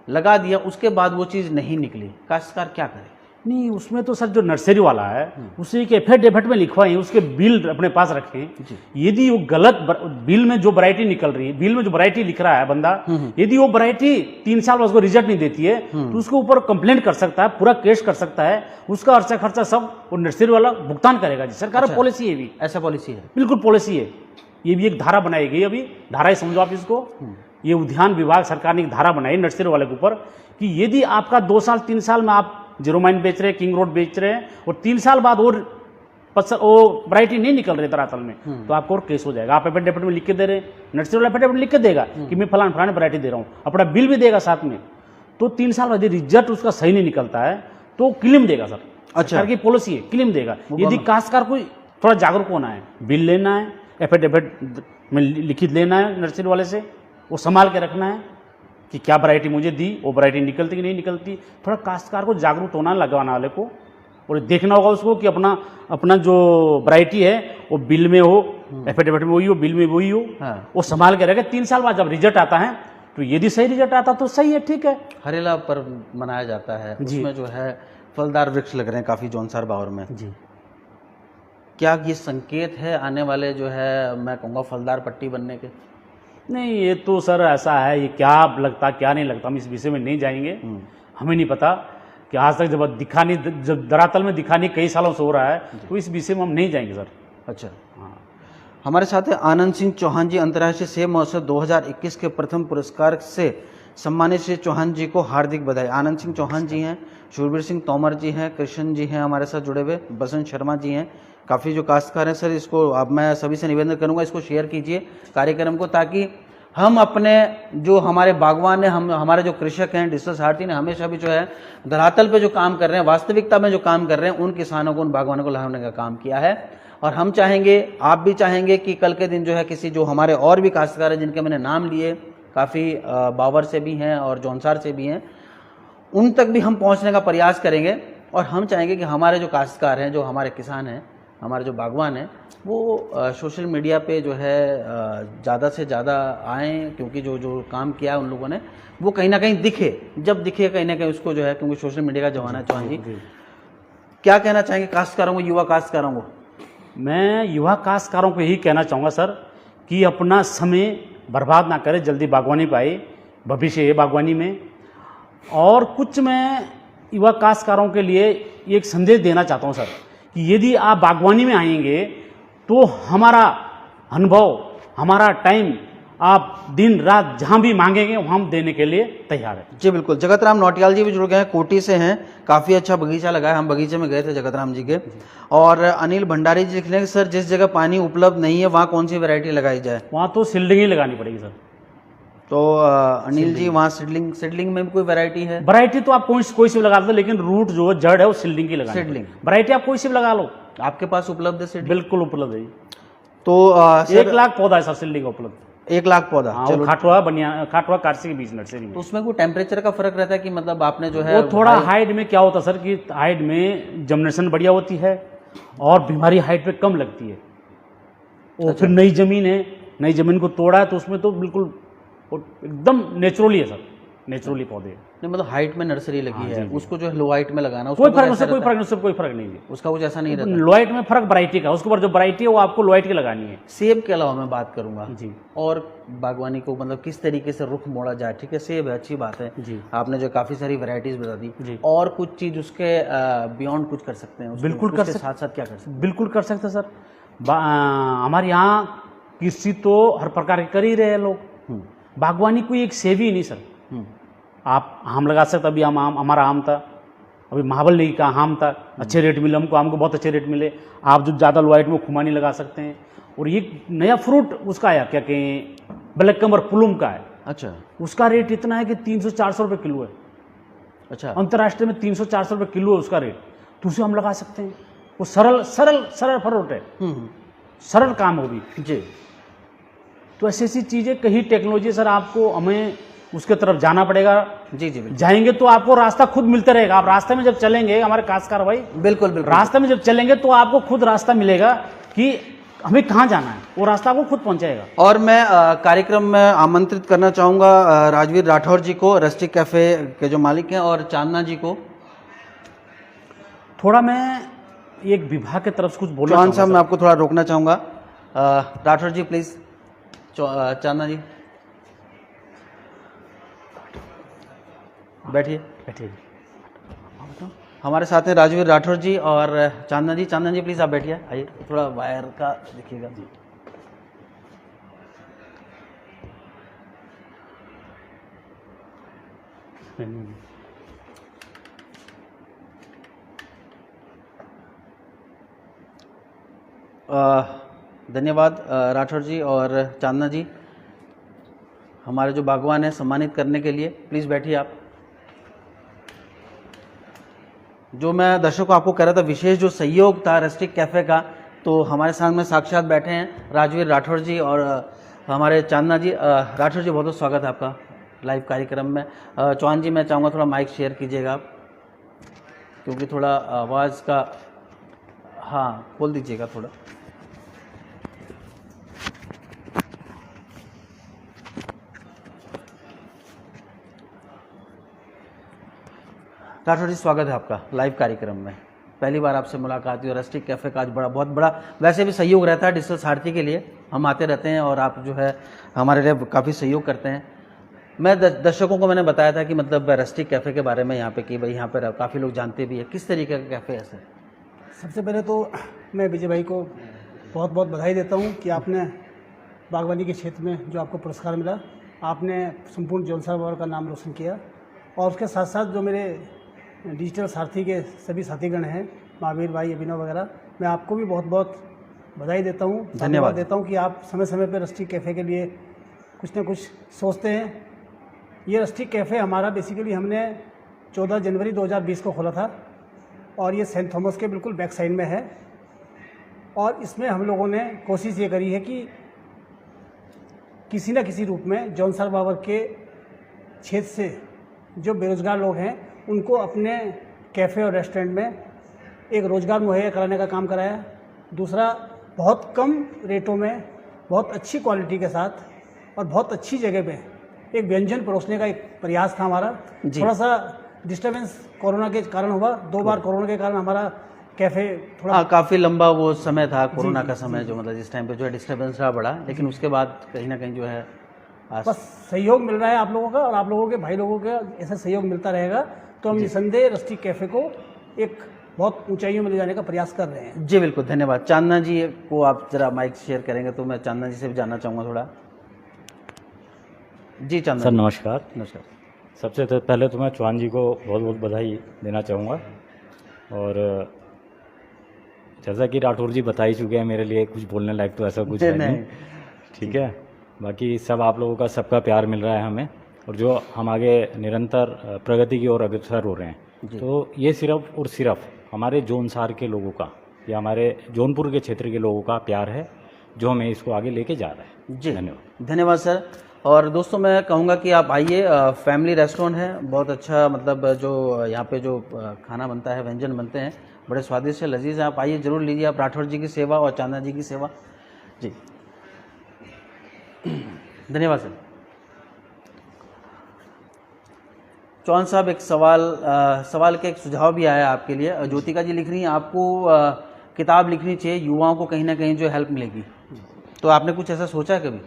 लगा दिया, उसके बाद वो चीज़ नहीं निकली, काश्तकार क्या करे? नहीं, उसमें तो सर जो नर्सरी वाला है उसे एक एफिडेविट में लिखवाएं, उसके बिल अपने पास रखें। यदि वो गलत बिल में जो वैरायटी निकल रही है, बिल में जो वैरायटी लिख रहा है बंदा, यदि वो वैरायटी 3 साल बाद उसको रिजल्ट नहीं देती है तो उसके ऊपर कंप्लेंट कर सकता है, पूरा केस कर सकता है, उसका अर्चा खर्चा सब वो नर्सरी वाला भुगतान करेगा जी। सरकार की पॉलिसी है, भी ऐसा पॉलिसी है, बिल्कुल पॉलिसी है। ये भी एक धारा बनाई गई, अभी धारा ही समझो आप इसको, ये उद्यान विभाग सरकार ने एक धारा बनाई नर्सरी वाले के ऊपर कि यदि आपका 2 साल 3 साल में आप जीरो माइन बेच रहे हैं, किंग रोड बेच रहे हैं, और 3 साल बाद और वैरायटी नहीं निकल रही धरातल में, तो आपको और केस हो जाएगा। आप एफिडेविट में लिख के दे रहे हैं, नर्सरी वाला एफिडेविट लिख के देगा कि मैं फलाने वैरायटी दे रहा हूँ, अपना बिल भी देगा साथ में। तो 3 साल बाद रिजल्ट उसका सही नहीं निकलता है तो क्लेम देगा सर। अच्छा, सरकार की पॉलिसी है, क्लेम देगा। यदि काश्तकार को थोड़ा जागरूक होना है, बिल लेना है, एफिडेविट में लिखित लेना है नर्सरी वाले से, वो संभाल के रखना है कि क्या वैरायटी मुझे दी, वो वैरायटी निकलती कि नहीं निकलती। थोड़ा काश्तकार को जागरूक होना, लगाने वाले को, और देखना होगा उसको कि अपना जो वैरायटी है वो बिल में हो, एफिडेविट में वही हो, बिल में वही हो, वो संभाल के रखे। 3 साल बाद जब रिजल्ट आता है तो यदि सही रिजल्ट आता तो सही है, ठीक है। हरेला पर्व मनाया जाता है, उसमें जो है फलदार वृक्ष लग रहे हैं काफ़ी जौनसार बावर में जी। क्या ये संकेत है आने वाले जो है, मैं कहूँगा फलदार पट्टी बनने के? नहीं, ये तो सर ऐसा है, ये क्या लगता क्या नहीं लगता, हम इस विषय में नहीं जाएंगे, हमें नहीं पता कि आज तक जब धरातल में दिखा नहीं कई सालों से हो रहा है, तो इस विषय में हम नहीं जाएंगे सर। अच्छा, हाँ। हमारे साथ है आनंद सिंह चौहान जी, अंतर्राष्ट्रीय सेब महोत्सव 2021 के प्रथम पुरस्कार से सम्मानित श्री चौहान जी को हार्दिक बधाई। आनंद सिंह चौहान जी हैं, शूरवीर सिंह तोमर जी हैं, कृष्ण जी हैं हमारे साथ जुड़े हुए, बसंत शर्मा जी हैं, काफ़ी जो काश्तकार हैं सर। इसको अब मैं सभी से निवेदन करूंगा, इसको शेयर कीजिए कार्यक्रम को, ताकि हम अपने जो हमारे बागवान हैं, हमारे जो कृषक हैं, डिजिटल सारथी ने हमेशा भी जो है धरातल पे जो काम कर रहे हैं, वास्तविकता में जो काम कर रहे हैं, उन किसानों को, उन बागवानों को लाने का काम किया है। और हम चाहेंगे, आप भी चाहेंगे कि कल के दिन जो है किसी जो हमारे और भी काश्तकार हैं जिनके मैंने नाम लिए, काफ़ी बावर से भी हैं और जौनसार से भी हैं, उन तक भी हम पहुँचने का प्रयास करेंगे। और हम चाहेंगे कि हमारे जो काश्तकार हैं, जो हमारे किसान हैं, हमारे जो बागवान हैं, वो सोशल मीडिया पे जो है ज़्यादा से ज़्यादा आएँ, क्योंकि जो जो काम किया है उन लोगों ने वो कहीं ना कहीं दिखे, जब दिखे कहीं ना कहीं उसको जो है, क्योंकि सोशल मीडिया का जमाना है। चौहान जी क्या कहना चाहेंगे काश्तकारों को, युवा काश्तकारों को? मैं युवा काश्तकारों को यही कहना चाहूँगा सर कि अपना समय बर्बाद ना करें, जल्दी बागवानी पे आए, भविष्य है बागवानी में। और कुछ मैं युवा काश्तकारों के लिए एक संदेश देना चाहता हूँ सर कि यदि आप बागवानी में आएंगे तो हमारा अनुभव, हमारा टाइम आप दिन रात जहाँ भी मांगेंगे वहाँ हम देने के लिए तैयार हैं। जी बिल्कुल। जगत राम नौटियाल जी भी जुड़ गए हैं, कोटी से हैं, काफ़ी अच्छा बगीचा लगा है, हम बगीचे में गए थे जगत राम जी के। और अनिल भंडारी जी लिख रहे हैं कि सर जिस जगह पानी उपलब्ध नहीं है वहाँ कौन सी वैरायटी लगाई जाए? वहाँ तो सीडलिंग ही लगानी पड़ेगी सर। तो अनिल जी वहाँ सीडलिंग में भी कोई वैरायटी है? वैरायटी तो आप कोई सी भी लगा दो, लेकिन रूट जो जड़ है वो सीडलिंग की लगानी सीडलिंग। वैरायटी आप कोई सी भी लगा लो, आपके पास उपलब्ध है सीडलिंग? बिल्कुल उपलब्ध है। तो 1 लाख पौधा है सर सीडलिंग उपलब्ध। 1 लाख पौधा? हाँ, चलो। खाटवा कारसी के बीच नर्सरी में। तो उसमें कोई टेम्परेचर का फर्क रहता है कि मतलब आपने जो है वो थोड़ा हाइट में क्या होता है सर कि हाइट में जर्मिनेशन बढ़िया होती है और बीमारी हाइट पे कम लगती है। और फिर नई जमीन है, नई जमीन को तोड़ा है तो उसमें तो बिल्कुल एकदम नेचुरली है सर, नेचुरली पौधे। नहीं मतलब हाइट में नर्सरी लगी है, जी। उसको जो है लो हाइट में लगाना, कोई फर्क उससे कोई फर्क नहीं है, उसका कुछ ऐसा नहीं रहता। लो हाइट में फर्क वैरायटी का, उसके ऊपर जो वैरायटी है वो आपको लो हाइट की लगानी है। सेब के अलावा मैं बात करूंगा जी, और बागवानी को मतलब किस तरीके से रुख मोड़ा जाए। ठीक है, सेब है, अच्छी बात है जी, आपने जो काफी सारी वैरायटीज बता दी जी। और कुछ चीज उसके बियॉन्ड कुछ कर सकते हैं? बिल्कुल कर सकते, साथ साथ क्या कर सकते हैं? बिल्कुल कर सकते हैं सर। हमारे यहाँ कृषि तो हर प्रकार के कर ही रहे हैं लोग, बागवानी कोई एक सेव ही नहीं सर। आप आम लगा सकते, अभी हमारा आम था, अभी महाबली का आम था, अच्छे रेट मिले हमको, आम को बहुत अच्छे रेट मिले। आप जो ज़्यादा लो हाइट में खुमानी लगा सकते हैं। और ये नया फ्रूट उसका आया, क्या कहें, ब्लैक कमर प्लूम का है। अच्छा, उसका रेट इतना है कि 300-400 रुपये किलो है। अच्छा, अंतर्राष्ट्रीय में 300-400 रुपये किलो है उसका रेट, तो उसे हम लगा सकते हैं। वो सरल सरल सरल फ्रूट है, सरल काम होगी जी। तो ऐसी ऐसी चीज़ें, कहीं टेक्नोलॉजी सर आपको हमें उसके तरफ जाना पड़ेगा। जी जी बिल्कुल। जाएंगे तो आपको रास्ता खुद मिलते रहेगा। आप रास्ते में जब चलेंगे, हमारे काश्तकार भाई, बिल्कुल बिल्कुल, रास्ते में जब चलेंगे तो आपको खुद रास्ता मिलेगा कि हमें कहाँ जाना है, वो रास्ता आपको खुद पहुंचाएगा। और मैं कार्यक्रम में आमंत्रित करना चाहूँगा राजवीर राठौर जी को, रस्टिक कैफ़े के जो मालिक हैं, और चांदना जी को। थोड़ा मैं एक विभाग की तरफ से कुछ बोलना चौहान साहब, चाहूँगा मैं आपको थोड़ा रोकना चाहूँगा। राठौर जी प्लीज़, चांदना जी बैठिए। बैठिए। हमारे साथ हैं राजवीर राठौर जी और चांदना जी। चांदना जी प्लीज़ आप बैठिए, आइए, थोड़ा वायर का देखिएगा जी। धन्यवाद राठौर जी और चांदना जी, हमारे जो बागवान हैं सम्मानित करने के लिए। प्लीज़ बैठिए आप। जो मैं दर्शकों को आपको कह रहा था, विशेष जो सहयोग था रस्टिक कैफ़े का, तो हमारे साथ में साक्षात बैठे हैं राजवीर राठौर जी और हमारे चांदना जी। राठौर जी, बहुत बहुत स्वागत है आपका लाइव कार्यक्रम में। चौहान जी, मैं चाहूँगा थोड़ा माइक शेयर कीजिएगा आप, क्योंकि थोड़ा आवाज़ का, हाँ खोल दीजिएगा थोड़ा। राठौर जी, स्वागत है आपका लाइव कार्यक्रम में। पहली बार आपसे मुलाकात हुई और रस्टिक कैफ़े का आज बहुत बड़ा वैसे भी सहयोग रहता है डिजिटल सारथी के लिए, हम आते रहते हैं और आप जो है हमारे लिए काफ़ी सहयोग करते हैं। मैं दर्शकों को मैंने बताया था कि मतलब रस्टिक कैफ़े के बारे में यहाँ पे, कि भाई यहाँ पर काफ़ी लोग जानते भी है, किस तरीके का कैफ़े है सर? सबसे पहले तो मैं विजय भाई को बहुत बहुत बधाई देता हूँ कि आपने बागवानी के क्षेत्र में जो आपको पुरस्कार मिला, आपने संपूर्ण जौनसार बाबर का नाम रोशन किया। और उसके साथ साथ जो मेरे डिजिटल सारथी के सभी साथीगण हैं, महावीर भाई, अभिनव वगैरह, मैं आपको भी बहुत बहुत बधाई देता हूँ, धन्यवाद देता हूँ कि आप समय समय पर रस्टिक कैफ़े के लिए कुछ ना कुछ सोचते हैं। ये रस्टिक कैफ़े हमारा बेसिकली हमने 14 जनवरी 2020 को खोला था और ये सेंट थॉमस के बिल्कुल बैक साइड में है। और इसमें हम लोगों ने कोशिश ये करी है कि किसी न किसी रूप में जौनसार बाबर के क्षेत्र से जो बेरोजगार लोग हैं उनको अपने कैफ़े और रेस्टोरेंट में एक रोज़गार मुहैया कराने का काम कराया। दूसरा, बहुत कम रेटों में बहुत अच्छी क्वालिटी के साथ और बहुत अच्छी जगह पे एक व्यंजन परोसने का एक प्रयास था हमारा। थोड़ा सा डिस्टर्बेंस कोरोना के कारण हुआ, 2 बार कोरोना के कारण हमारा कैफ़े थोड़ा काफ़ी लंबा वो समय था कोरोना का समय, जो मतलब जिस टाइम पे जो है डिस्टर्बेंस रहा बड़ा, लेकिन उसके बाद कहीं ना कहीं जो है बस सहयोग मिल रहा है आप लोगों का, और आप लोगों के भाई लोगों का ऐसा सहयोग मिलता रहेगा तो हम निसंदेह रस्टिक कैफ़े को एक बहुत ऊंचाइयों में ले जाने का प्रयास कर रहे हैं। जी बिल्कुल, धन्यवाद। चांदना जी को आप जरा माइक शेयर करेंगे तो मैं चांदना जी से भी जानना चाहूँगा थोड़ा। जी चांदना सर जी। नमस्कार। नमस्कार। सबसे पहले तो मैं चौहान जी को बहुत बहुत बधाई देना चाहूँगा, और जैसा कि राठौर जी बता ही चुके हैं, मेरे लिए कुछ बोलने लायक तो ऐसा कुछ है नहीं। ठीक है, बाकी सब आप लोगों का सबका प्यार मिल रहा है हमें, और जो हम आगे निरंतर प्रगति की ओर अग्रसर हो रहे हैं, तो ये सिर्फ और सिर्फ हमारे जौनसार के लोगों का या हमारे जौनपुर के क्षेत्र के लोगों का प्यार है जो हमें इसको आगे लेके जा रहा है। जी धन्यवाद। धन्यवाद सर। और दोस्तों मैं कहूँगा कि आप आइए, फैमिली रेस्टोरेंट है, बहुत अच्छा, मतलब जो यहाँ पे जो खाना बनता है, व्यंजन बनते हैं, बड़े स्वादिष्ट है, लजीज है। आप आइए, जरूर लीजिए आप राठौर जी की सेवा और चांदना जी की सेवा। जी धन्यवाद सर। चौहान साहब, एक सवाल के एक सुझाव भी आया आपके लिए। ज्योतिका जी लिख रही हैं आपको किताब लिखनी चाहिए, युवाओं को कहीं ना कहीं जो हेल्प मिलेगी, तो आपने कुछ ऐसा सोचा है कभी?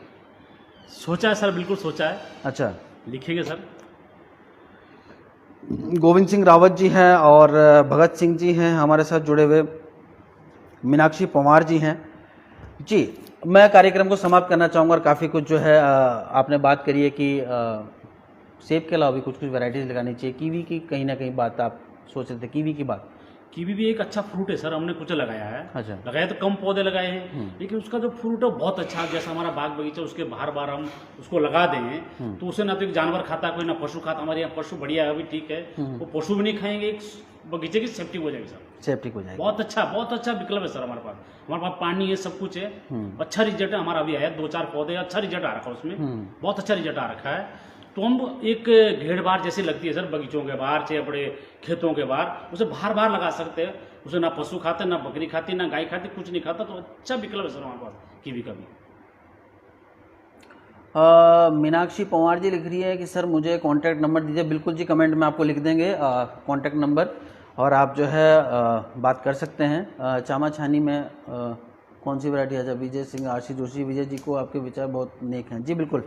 सोचा है सर, बिल्कुल सोचा है। अच्छा, लिखेंगे सर। गोविंद सिंह रावत जी हैं और भगत सिंह जी हैं हमारे साथ जुड़े हुए, मीनाक्षी पंवार जी हैं। जी, मैं कार्यक्रम को समाप्त करना चाहूँगा, और काफ़ी कुछ जो है आपने बात करी है कि सेब के अलावा भी कुछ वैरायटीज़ लगानी चाहिए। कीवी की कहीं ना कहीं बात आप सोच रहे थे, कीवी की बात। कीवी भी एक अच्छा फ्रूट है सर, हमने कुछ लगाया है। अच्छा। लगाया तो कम पौधे लगाए हैं, लेकिन उसका जो फ्रूट है बहुत अच्छा है। जैसा हमारा बाग बगीचा, उसके बाहर बाहर हम उसको लगा दें तो उसे ना तो एक जानवर खाता, कोई ना पशु खाता। हमारे यहाँ पशु बढ़िया है, अभी ठीक है, वो पशु भी नहीं खाएंगे, एक बगीचे की सेफ्टी हो जाएगी सर, सेफ्टी हो जाएगी। बहुत अच्छा विकल्प है सर हमारे पास पानी है, सब कुछ है, अच्छा रिजल्ट है हमारा। अभी आया 2-4 पौधे, अच्छा रिजल्ट आ रखा है उसमें, बहुत अच्छा रिजल्ट आ रखा है। तो हम एक घेर बार जैसी लगती है सर, बगीचों के बाहर चाहे बड़े खेतों के बाहर, उसे बाहर लगा सकते हैं। उसे ना पशु खाते, ना बकरी खाती, ना गाय खाती, कुछ नहीं खाता, तो अच्छा विकल्प है सर हमारे पास कीवी का भी। मीनाक्षी पंवार जी लिख रही है कि सर मुझे कांटेक्ट नंबर दीजिए। बिल्कुल जी, कमेंट में आपको लिख देंगे कांटेक्ट नंबर, और आप जो है बात कर सकते हैं। चामा छानी में कौन सी वैरायटी है? विजय सिंह, आशीष जोशी, विजय जी को आपके विचार बहुत नेक हैं। जी बिल्कुल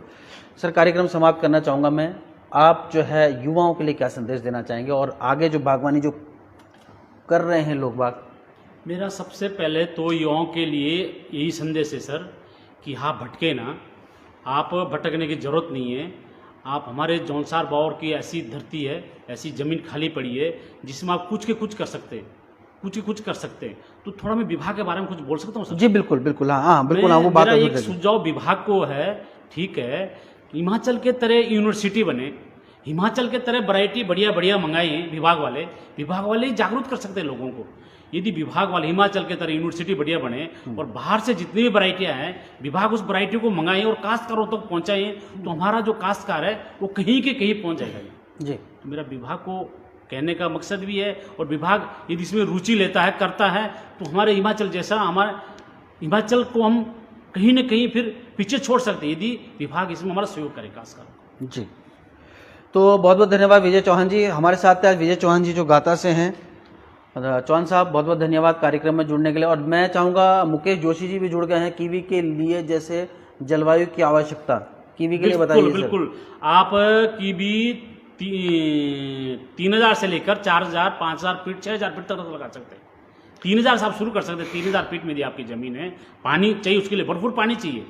सर, कार्यक्रम समाप्त करना चाहूँगा मैं। आप जो है युवाओं के लिए क्या संदेश देना चाहेंगे, और आगे जो बागवानी जो कर रहे हैं लोग बाग? मेरा सबसे पहले तो युवाओं के लिए यही संदेश है सर कि हाँ, भटके ना, आप भटकने की ज़रूरत नहीं है। आप हमारे जौनसार बावर की ऐसी धरती है, ऐसी ज़मीन खाली पड़ी है जिसमें आप कुछ के कुछ कर सकते हैं, कुछ कर सकते हैं। तो थोड़ा मैं विभाग के बारे में कुछ बोल सकता हूँ सर? जी बिल्कुल बिल्कुल, हाँ बिल्कुल, हाँ वो बात मेरा एक सुझाव विभाग को है, ठीक है, हिमाचल के तरह यूनिवर्सिटी बने, हिमाचल के तरह वैरायटी बढ़िया मंगाए हैं विभाग वाले ही जागरूक कर सकते हैं लोगों को। यदि विभाग वाले हिमाचल के तरह यूनिवर्सिटी बढ़िया बने और बाहर से जितनी भी वैरायटियाँ हैं, विभाग उस वैरायटी को मंगाएं और काश्तकारों तक पहुँचाएं, तो हमारा जो काश्तकार है वो कहीं के कहीं पहुँच जाएगा जी। तो मेरा विभाग को कहने का मकसद भी है, और विभाग यदि इसमें रुचि लेता है, करता है, तो हमारे हिमाचल जैसा, हमारे हिमाचल को हम कहीं न कहीं फिर पीछे छोड़ सकते हैं यदि विभाग इसमें हमारा सहयोग करे काश्तकार जी। तो बहुत बहुत धन्यवाद विजय चौहान जी, हमारे साथ थे आज विजय चौहान जी जो गाता से हैं। चौहान साहब बहुत बहुत धन्यवाद कार्यक्रम में जुड़ने के लिए। और मैं चाहूँगा मुकेश जोशी जी भी जुड़ गए हैं कीवी के लिए, जैसे जलवायु की आवश्यकता कीवी के लिए बताइए। बिल्कुल, आप कीवी 3000 से लेकर 4000, 5000 फीट, 6000 फीट तक लगा सकते हैं। 3000 से आप शुरू कर सकते हैं। 3000 फीट में यदि आपकी ज़मीन है, पानी चाहिए उसके लिए, भरपूर पानी चाहिए,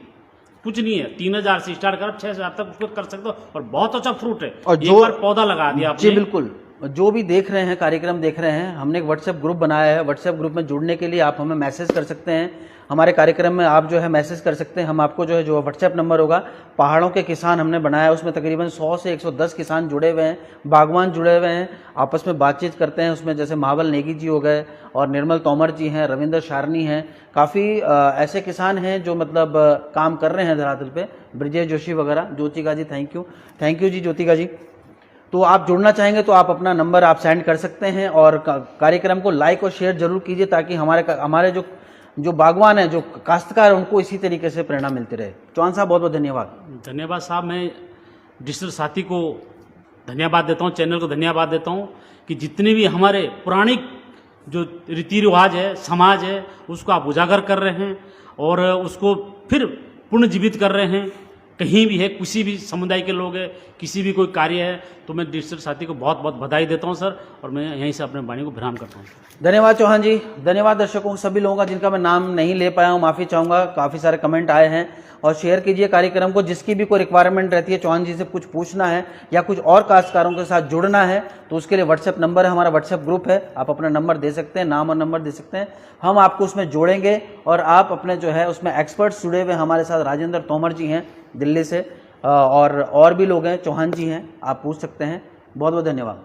कुछ नहीं है। 3000 से स्टार्ट कर 6000 तक उसको कर सकते हो, और बहुत अच्छा फ्रूट है। और एक बार पौधा लगा दिया आपने। जी बिल्कुल, जो भी देख रहे हैं, कार्यक्रम देख रहे हैं, हमने एक व्हाट्सएप ग्रुप बनाया है। व्हाट्सएप ग्रुप में जुड़ने के लिए आप हमें मैसेज कर सकते हैं, हमारे कार्यक्रम में आप जो है मैसेज कर सकते हैं। हम आपको जो है जो व्हाट्सएप नंबर होगा, पहाड़ों के किसान हमने बनाया है, उसमें तकरीबन 100 से 110 किसान जुड़े हुए हैं, बागवान जुड़े हुए हैं, आपस में बातचीत करते हैं। उसमें जैसे महाबल नेगी जी हो गए, और निर्मल तोमर जी हैं, रविंद्र शारनी हैं, काफ़ी ऐसे किसान हैं जो मतलब काम कर रहे हैं धरातल पे, ब्रिजेश जोशी वगैरह। ज्योतिका जी थैंक यू जी ज्योतिका जी। तो आप जुड़ना चाहेंगे तो आप अपना नंबर आप सेंड कर सकते हैं और कार्यक्रम को लाइक और शेयर जरूर कीजिए, ताकि हमारे जो बागवान है, जो काश्तकार है, उनको इसी तरीके से प्रेरणा मिलती रहे। चौहान साहब बहुत बहुत धन्यवाद। धन्यवाद साहब। मैं डिजिटल साथी को धन्यवाद देता हूँ, चैनल को धन्यवाद देता हूँ कि जितने भी हमारे पौराणिक जो रीति रिवाज है, समाज है, उसको आप उजागर कर रहे हैं और उसको फिर पुनर्जीवित कर रहे हैं। कहीं भी है, किसी भी समुदाय के लोग हैं, किसी भी कोई कार्य है, तो मैं डिजिटल साथी को बहुत बहुत बधाई देता हूं सर, और मैं यहीं से अपने वाणी को विराम करता हूं। धन्यवाद चौहान जी। धन्यवाद दर्शकों सभी लोगों का जिनका मैं नाम नहीं ले पाया हूं, माफ़ी चाहूँगा। काफ़ी सारे कमेंट आए हैं और शेयर कीजिए कार्यक्रम को। जिसकी भी कोई रिक्वायरमेंट रहती है, चौहान जी से कुछ पूछना है या कुछ और काश्तकारों के साथ जुड़ना है, तो उसके लिए व्हाट्सएप नंबर है, हमारा व्हाट्सएप ग्रुप है, आप अपना नंबर दे सकते हैं, नाम और नंबर दे सकते हैं, हम आपको उसमें जोड़ेंगे और आप अपने जो है उसमें एक्सपर्ट्स जुड़े हुए हमारे साथ राजेंद्र तोमर जी हैं दिल्ली से, और भी लोग हैं, चौहान जी हैं, आप पूछ सकते हैं। बहुत बहुत धन्यवाद।